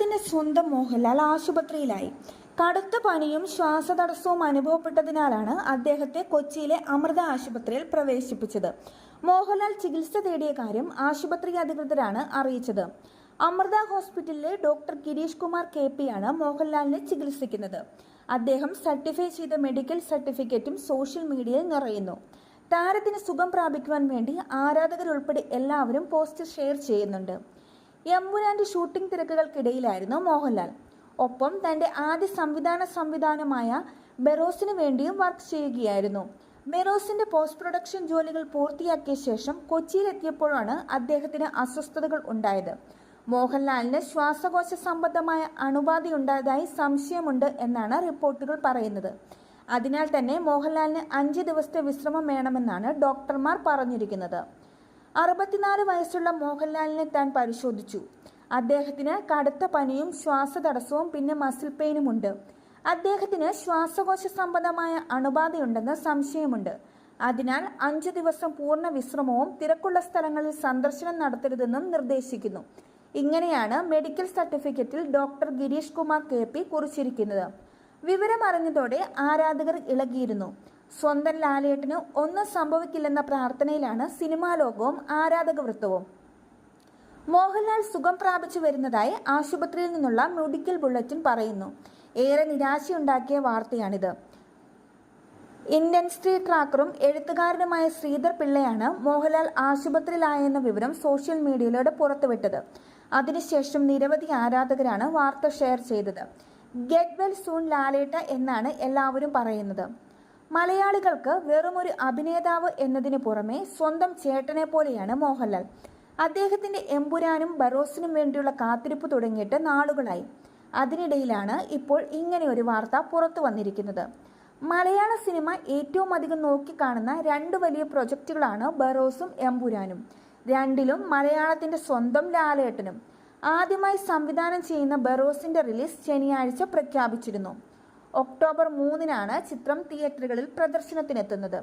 മലയാളത്തിന്റെ സ്വന്തം മോഹൻലാൽ ആശുപത്രിയിലായി. കടുത്ത പനിയും ശ്വാസതടസ്സവും അനുഭവപ്പെട്ടതിനാലാണ് അദ്ദേഹത്തെ കൊച്ചിയിലെ അമൃത ആശുപത്രിയിൽ പ്രവേശിപ്പിച്ചത്. മോഹൻലാൽ ചികിത്സ തേടിയ കാര്യം ആശുപത്രി അധികൃതരാണ് അറിയിച്ചത്. അമൃത ഹോസ്പിറ്റലിലെ ഡോക്ടർ ഗിരീഷ് കുമാർ KP ആണ് മോഹൻലാലിനെ ചികിത്സിക്കുന്നത്. അദ്ദേഹം സർട്ടിഫൈ ചെയ്ത മെഡിക്കൽ സർട്ടിഫിക്കറ്റും സോഷ്യൽ മീഡിയയിൽ നിറയുന്നു. താരത്തിന് സുഖം പ്രാപിക്കുവാൻ വേണ്ടി ആരാധകരുൾപ്പെടെ എല്ലാവരും പോസ്റ്റ് ഷെയർ ചെയ്യുന്നുണ്ട്. എമ്പുരാന്റെ ഷൂട്ടിംഗ് തിരക്കുകൾക്കിടയിലായിരുന്നു മോഹൻലാൽ. ഒപ്പം തന്റെ ആദ്യ സംവിധാനമായ ബെറോസിന് വേണ്ടിയും വർക്ക് ചെയ്യുകയായിരുന്നു. ബെറോസിന്റെ പോസ്റ്റ് പ്രൊഡക്ഷൻ ജോലികൾ പൂർത്തിയാക്കിയ ശേഷം കൊച്ചിയിലെത്തിയപ്പോഴാണ് അദ്ദേഹത്തിന് അസ്വസ്ഥതകൾ ഉണ്ടായത്. മോഹൻലാലിന് ശ്വാസകോശ സംബന്ധമായ അണുബാധയുണ്ടായതായി സംശയമുണ്ട് എന്നാണ് റിപ്പോർട്ടുകൾ പറയുന്നത്. അതിനാൽ തന്നെ മോഹൻലാലിന് 5 ദിവസത്തെ വിശ്രമം വേണമെന്നാണ് ഡോക്ടർമാർ പറഞ്ഞിരിക്കുന്നത്. 64 വയസ്സുള്ള മോഹൻലാലിനെ താൻ പരിശോധിച്ചു. അദ്ദേഹത്തിന് കടുത്ത പനിയും ശ്വാസതടസ്സവും പിന്നെ മസിൽ പെയിനും ഉണ്ട്. അദ്ദേഹത്തിന് ശ്വാസകോശ സംബന്ധമായ അണുബാധയുണ്ടെന്ന് സംശയമുണ്ട്. അതിനാൽ 5 ദിവസം പൂർണ്ണ വിശ്രമവും തിരക്കുള്ള സ്ഥലങ്ങളിൽ സന്ദർശനം നടത്തരുതെന്നും നിർദ്ദേശിക്കുന്നു. ഇങ്ങനെയാണ് മെഡിക്കൽ സർട്ടിഫിക്കറ്റിൽ ഡോക്ടർ ഗിരീഷ് കുമാർ KP കുറിച്ചിരിക്കുന്നത്. വിവരമറിഞ്ഞതോടെ ആരാധകർ ഇളകിയിരുന്നു. സ്വന്തം ലാലേട്ടന് ഒന്നും സംഭവിക്കില്ലെന്ന പ്രാർത്ഥനയിലാണ് സിനിമാ ലോകവും ആരാധക വൃത്തവും. മോഹൻലാൽ സുഖം പ്രാപിച്ചു വരുന്നതായി ആശുപത്രിയിൽ നിന്നുള്ള മെഡിക്കൽ ബുള്ളറ്റിൻ പറയുന്നു. ഏറെ നിരാശയുണ്ടാക്കിയ വാർത്തയാണിത്. ഇന്റൻസിറ്റി ട്രാക്കറും എഴുത്തുകാരനുമായ ശ്രീധർ പിള്ളയാണ് മോഹൻലാൽ ആശുപത്രിയിലായെന്ന വിവരം സോഷ്യൽ മീഡിയയിലൂടെ പുറത്തുവിട്ടത്. അതിനുശേഷം നിരവധി ആരാധകരാണ് വാർത്ത ഷെയർ ചെയ്തത്. ഗെറ്റ് വെൽ സൂൺ ലാലേട്ട എന്നാണ് എല്ലാവരും പറയുന്നത്. മലയാളികൾക്ക് വെറുമൊരു അഭിനേതാവ് എന്നതിന് പുറമെ സ്വന്തം ചേട്ടനെ പോലെയാണ് മോഹൻലാൽ. അദ്ദേഹത്തിന്റെ എമ്പുരാനും ബറോസിനും വേണ്ടിയുള്ള കാത്തിരിപ്പ് തുടങ്ങിയിട്ട് നാളുകളായി. അതിനിടയിലാണ് ഇപ്പോൾ ഇങ്ങനെ ഒരു വാർത്ത പുറത്തു വന്നിരിക്കുന്നത്. മലയാള സിനിമ ഏറ്റവും അധികം നോക്കിക്കാണുന്ന 2 വലിയ പ്രൊജക്റ്റുകളാണ് ബറോസും എമ്പുരാനും. രണ്ടിലും മലയാളത്തിന്റെ സ്വന്തം ലാലേട്ടനും. ആദ്യമായി സംവിധാനം ചെയ്യുന്ന ബറോസിന്റെ റിലീസ് ശനിയാഴ്ച പ്രഖ്യാപിച്ചിരുന്നു. ഒക്ടോബർ 3-നാണ് ചിത്രം തിയേറ്ററുകളിൽ പ്രദർശനത്തിനെത്തുന്നത്.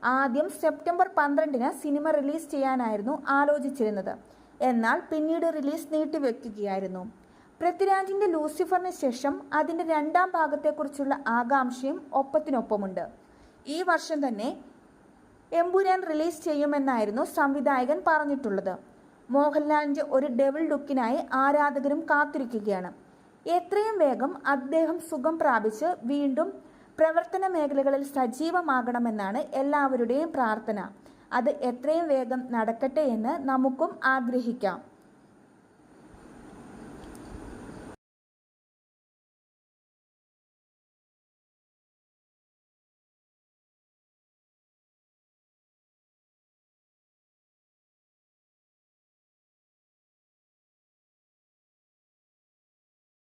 ആദ്യം സെപ്റ്റംബർ 12-ന് സിനിമ റിലീസ് ചെയ്യാനായിരുന്നു ആലോചിച്ചിരുന്നത്. എന്നാൽ പിന്നീട് റിലീസ് നീട്ടിവെക്കുകയായിരുന്നു. പൃഥ്വിരാജിന്റെ ലൂസിഫറിന് ശേഷം അതിന്റെ 2ാം ഭാഗത്തെക്കുറിച്ചുള്ള ആകാംക്ഷയും ഒപ്പത്തിനൊപ്പമുണ്ട്. ഈ വർഷം തന്നെ എമ്പുരാൻ റിലീസ് ചെയ്യുമെന്നായിരുന്നു സംവിധായകൻ പറഞ്ഞിട്ടുള്ളത്. മോഹൻലാലിന്റെ ഒരു ഡെവിൾ ലുക്കിനായി ആരാധകരും കാത്തിരിക്കുകയാണ്. എത്രയും വേഗം അദ്ദേഹം സുഖം പ്രാപിച്ച് വീണ്ടും പ്രവർത്തന മേഖലകളിൽ സജീവമാകണമെന്നാണ് എല്ലാവരുടെയും പ്രാർത്ഥന. അത് എത്രയും വേഗം നടക്കട്ടെ എന്ന് നമുക്കും ആഗ്രഹിക്കാം.